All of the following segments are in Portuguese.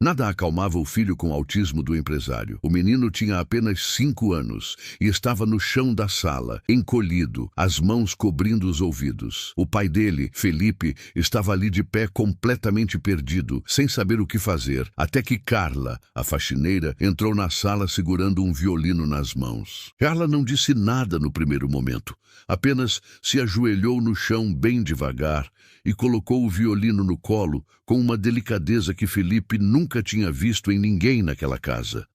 Nada acalmava o filho com autismo do empresário. O menino tinha apenas 5 anos e estava no chão da sala, encolhido, as mãos cobrindo os ouvidos. O pai dele, Felipe, estava ali de pé completamente perdido, sem saber o que fazer, até que Carla, a faxineira, entrou na sala segurando um violino nas mãos. Carla não disse nada no primeiro momento, apenas se ajoelhou no chão bem devagar e colocou o violino no colo com uma delicadeza que Felipe nunca tinha visto em ninguém naquela casa.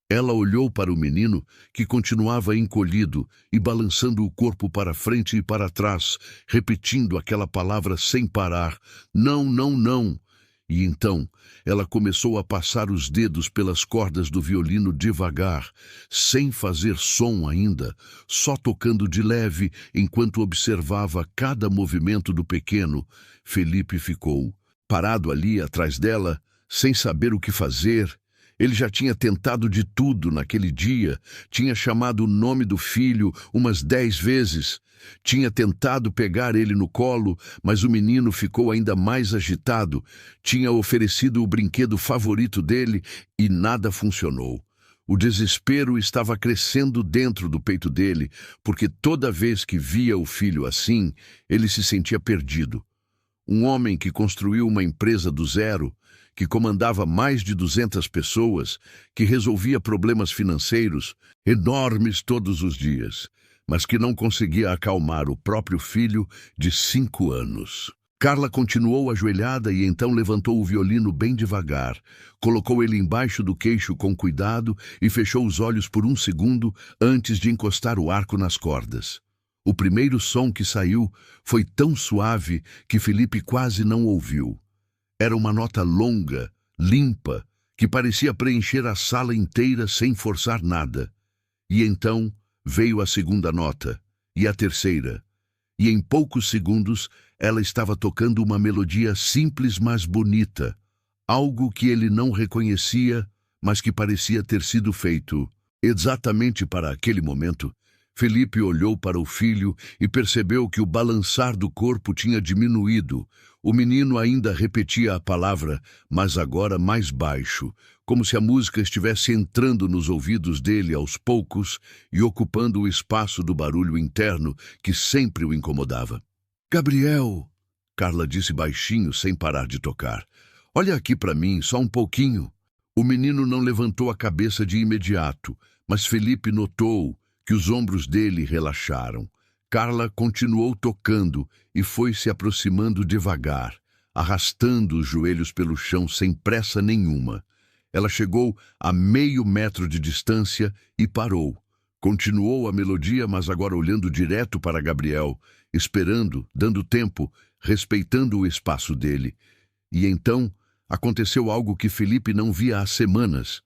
Ela olhou para o menino, que continuava encolhido e balançando o corpo para frente e para trás, repetindo aquela palavra sem parar: não, não, não. E então ela começou a passar os dedos pelas cordas do violino devagar, sem fazer som ainda, só tocando de leve enquanto observava cada movimento do pequeno. Felipe ficou parado ali atrás dela, sem saber o que fazer. Ele já tinha tentado de tudo naquele dia, tinha chamado o nome do filho umas 10 vezes, tinha tentado pegar ele no colo, mas o menino ficou ainda mais agitado, tinha oferecido o brinquedo favorito dele e nada funcionou. O desespero estava crescendo dentro do peito dele, porque toda vez que via o filho assim, ele se sentia perdido. Um homem que construiu uma empresa do zero, que comandava mais de 200 pessoas, que resolvia problemas financeiros enormes todos os dias, mas que não conseguia acalmar o próprio filho de 5 anos. Carla continuou ajoelhada e então levantou o violino bem devagar, colocou ele embaixo do queixo com cuidado e fechou os olhos por um segundo antes de encostar o arco nas cordas. O primeiro som que saiu foi tão suave que Felipe quase não ouviu. Era uma nota longa, limpa, que parecia preencher a sala inteira sem forçar nada. E então veio a segunda nota, e a terceira. E em poucos segundos ela estava tocando uma melodia simples mas bonita, algo que ele não reconhecia, mas que parecia ter sido feito exatamente para aquele momento. Felipe olhou para o filho e percebeu que o balançar do corpo tinha diminuído. O menino ainda repetia a palavra, mas agora mais baixo, como se a música estivesse entrando nos ouvidos dele aos poucos e ocupando o espaço do barulho interno que sempre o incomodava. "Gabriel", Carla disse baixinho, sem parar de tocar. "Olha aqui para mim, só um pouquinho." O menino não levantou a cabeça de imediato, mas Felipe notou que os ombros dele relaxaram. Carla continuou tocando e foi se aproximando devagar, arrastando os joelhos pelo chão sem pressa nenhuma. Ela chegou a meio metro de distância e parou. Continuou a melodia, mas agora olhando direto para Gabriel, esperando, dando tempo, respeitando o espaço dele. E então aconteceu algo que Felipe não via há semanas.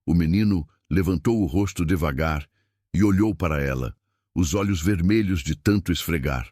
O menino levantou o rosto devagar e olhou para ela, os olhos vermelhos de tanto esfregar.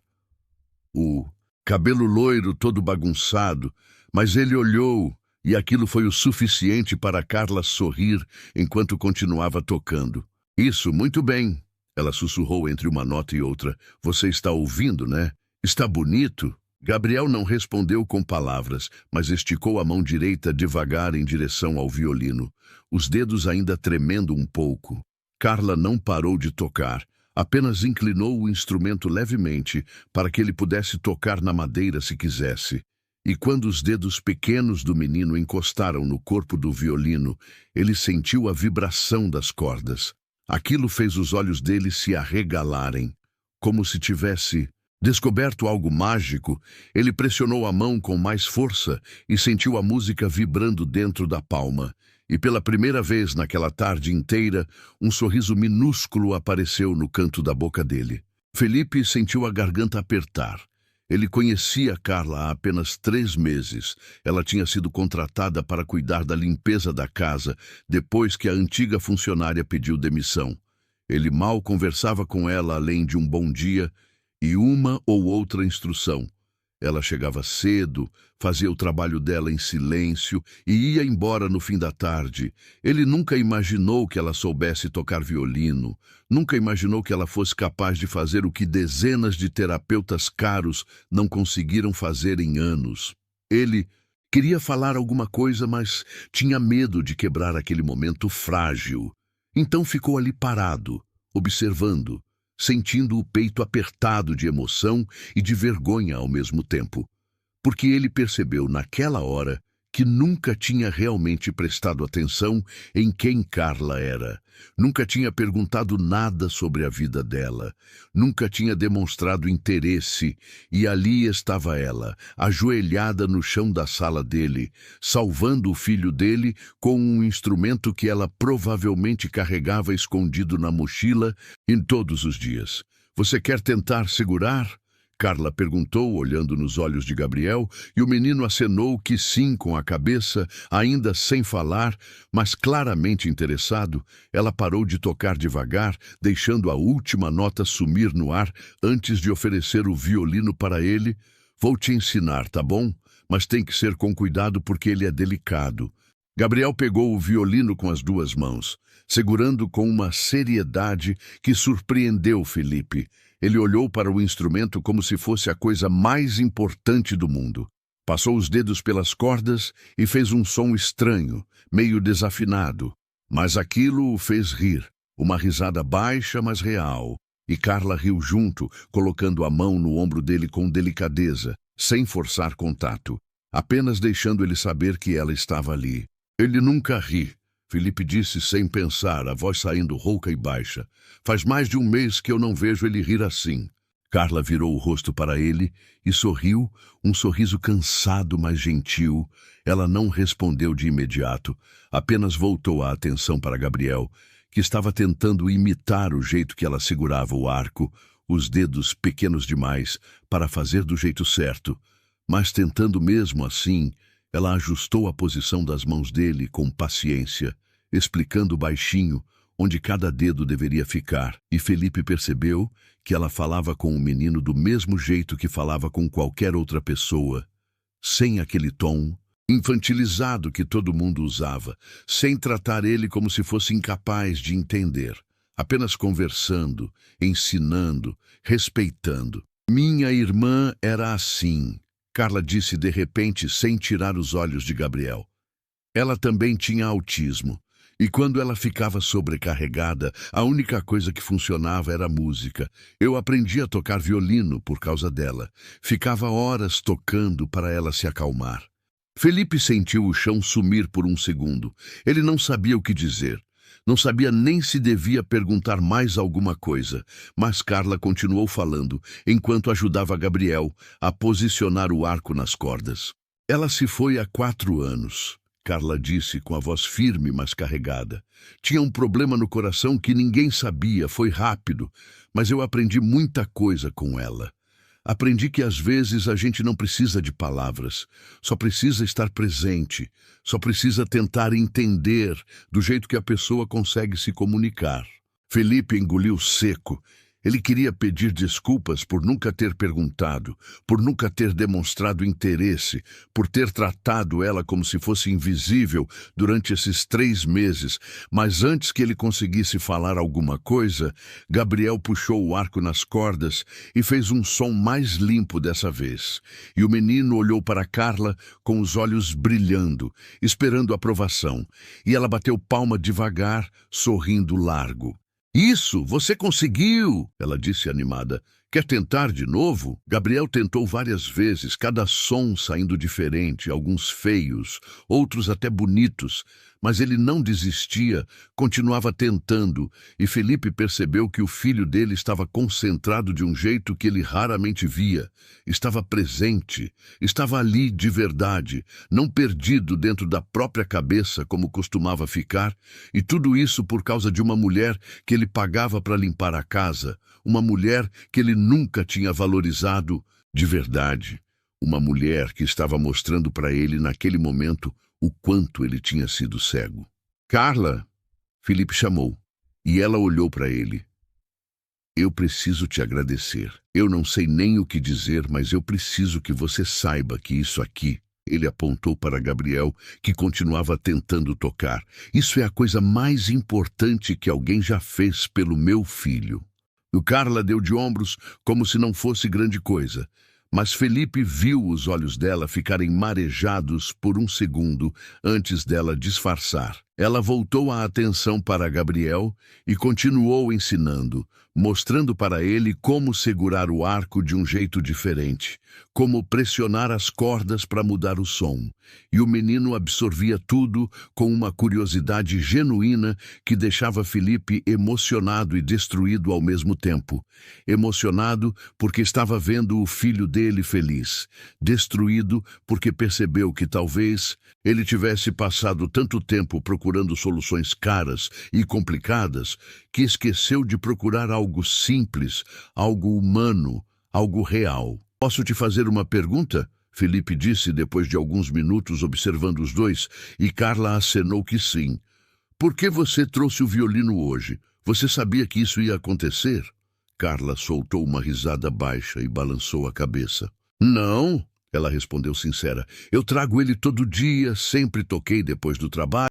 O cabelo loiro todo bagunçado, mas ele olhou e aquilo foi o suficiente para Carla sorrir enquanto continuava tocando. "Isso, muito bem", ela sussurrou entre uma nota e outra. "Você está ouvindo, né? Está bonito?" Gabriel não respondeu com palavras, mas esticou a mão direita devagar em direção ao violino, os dedos ainda tremendo um pouco. Carla não parou de tocar, apenas inclinou o instrumento levemente para que ele pudesse tocar na madeira se quisesse. E quando os dedos pequenos do menino encostaram no corpo do violino, ele sentiu a vibração das cordas. Aquilo fez os olhos dele se arregalarem, como se tivesse descoberto algo mágico. Ele pressionou a mão com mais força e sentiu a música vibrando dentro da palma. E pela primeira vez naquela tarde inteira, um sorriso minúsculo apareceu no canto da boca dele. Felipe sentiu a garganta apertar. Ele conhecia Carla há apenas 3 meses. Ela tinha sido contratada para cuidar da limpeza da casa depois que a antiga funcionária pediu demissão. Ele mal conversava com ela além de um bom dia e uma ou outra instrução. Ela chegava cedo, fazia o trabalho dela em silêncio e ia embora no fim da tarde. Ele nunca imaginou que ela soubesse tocar violino, nunca imaginou que ela fosse capaz de fazer o que dezenas de terapeutas caros não conseguiram fazer em anos. Ele Queria falar alguma coisa, mas tinha medo de quebrar aquele momento frágil. Então ficou ali parado, observando, sentindo o peito apertado de emoção e de vergonha ao mesmo tempo. Porque ele percebeu naquela hora que nunca tinha realmente prestado atenção em quem Carla era. Nunca tinha perguntado nada sobre a vida dela. Nunca tinha demonstrado interesse. E ali estava ela, ajoelhada no chão da sala dele, salvando o filho dele com um instrumento que ela provavelmente carregava escondido na mochila em todos os dias. Você quer tentar segurar? Carla perguntou, olhando nos olhos de Gabriel, e o menino acenou que sim com a cabeça, ainda sem falar, mas claramente interessado. Ela parou de tocar devagar, deixando a última nota sumir no ar antes de oferecer o violino para ele. Vou te ensinar, tá bom? Mas tem que ser com cuidado porque ele é delicado. Gabriel pegou o violino com as duas mãos, segurando com uma seriedade que surpreendeu Felipe. Ele olhou para o instrumento como se fosse a coisa mais importante do mundo. Passou os dedos pelas cordas e fez um som estranho, meio desafinado. Mas aquilo o fez rir, uma risada baixa, mas real. E Carla riu junto, colocando a mão no ombro dele com delicadeza, sem forçar contato, apenas deixando ele saber que ela estava ali. Ele nunca ri, Felipe disse sem pensar, a voz saindo rouca e baixa. Faz mais de um mês que eu não vejo ele rir assim. Carla virou o rosto para ele e sorriu, um sorriso cansado, mas gentil. Ela não respondeu de imediato, apenas voltou a atenção para Gabriel, que estava tentando imitar o jeito que ela segurava o arco, os dedos pequenos demais para fazer do jeito certo. Mas tentando mesmo assim, ela ajustou a posição das mãos dele com paciência, explicando baixinho onde cada dedo deveria ficar, e Felipe percebeu que ela falava com o menino do mesmo jeito que falava com qualquer outra pessoa, sem aquele tom infantilizado que todo mundo usava, sem tratar ele como se fosse incapaz de entender, apenas conversando, ensinando, respeitando. Minha irmã era assim, Carla disse de repente sem tirar os olhos de Gabriel. Ela também tinha autismo. E quando ela ficava sobrecarregada, a única coisa que funcionava era a música. Eu aprendi a tocar violino por causa dela. Ficava horas tocando para ela se acalmar. Felipe sentiu o chão sumir por um segundo. Ele não sabia o que dizer. Não sabia nem se devia perguntar mais alguma coisa. Mas Carla continuou falando, enquanto ajudava Gabriel a posicionar o arco nas cordas. Ela se foi há 4 anos. Carla disse com a voz firme, mas carregada. Tinha um problema no coração que ninguém sabia, foi rápido, mas eu aprendi muita coisa com ela. Aprendi que às vezes a gente não precisa de palavras, só precisa estar presente, só precisa tentar entender do jeito que a pessoa consegue se comunicar. Felipe engoliu seco. Ele queria pedir desculpas por nunca ter perguntado, por nunca ter demonstrado interesse, por ter tratado ela como se fosse invisível durante esses 3 meses. Mas antes que ele conseguisse falar alguma coisa, Gabriel puxou o arco nas cordas e fez um som mais limpo dessa vez. E o menino olhou para Carla com os olhos brilhando, esperando aprovação. E ela bateu palma devagar, sorrindo largo. Isso, você conseguiu, ela disse animada. Quer tentar de novo? Gabriel tentou várias vezes, cada som saindo diferente, alguns feios, outros até bonitos, mas ele não desistia, continuava tentando, e Felipe percebeu que o filho dele estava concentrado de um jeito que ele raramente via. Estava presente, estava ali de verdade, não perdido dentro da própria cabeça como costumava ficar, e tudo isso por causa de uma mulher que ele pagava para limpar a casa, uma mulher que ele nunca tinha valorizado de verdade, uma mulher que estava mostrando para ele naquele momento o quanto ele tinha sido cego. Carla, Felipe chamou, e ela olhou para ele. Eu preciso te agradecer. Eu não sei nem o que dizer, mas eu preciso que você saiba que isso aqui, ele apontou para Gabriel, que continuava tentando tocar. Isso é a coisa mais importante que alguém já fez pelo meu filho. O Carla deu de ombros como se não fosse grande coisa, Mas Felipe viu os olhos dela ficarem marejados por um segundo antes dela disfarçar. Ela voltou a atenção para Gabriel e continuou ensinando, mostrando para ele como segurar o arco de um jeito diferente, como pressionar as cordas para mudar o som. E o menino absorvia tudo com uma curiosidade genuína que deixava Felipe emocionado e destruído ao mesmo tempo. Emocionado porque estava vendo o filho dele feliz, destruído porque percebeu que talvez ele tivesse passado tanto tempo procurando soluções caras e complicadas que esqueceu de procurar algo simples, algo humano, algo real. Posso te fazer uma pergunta? Felipe disse depois de alguns minutos observando os dois, e Carla acenou que sim. Por que você trouxe o violino hoje? Você sabia que isso ia acontecer? Carla soltou uma risada baixa e balançou a cabeça. Não, ela respondeu sincera. Eu trago ele todo dia, sempre toquei depois do trabalho.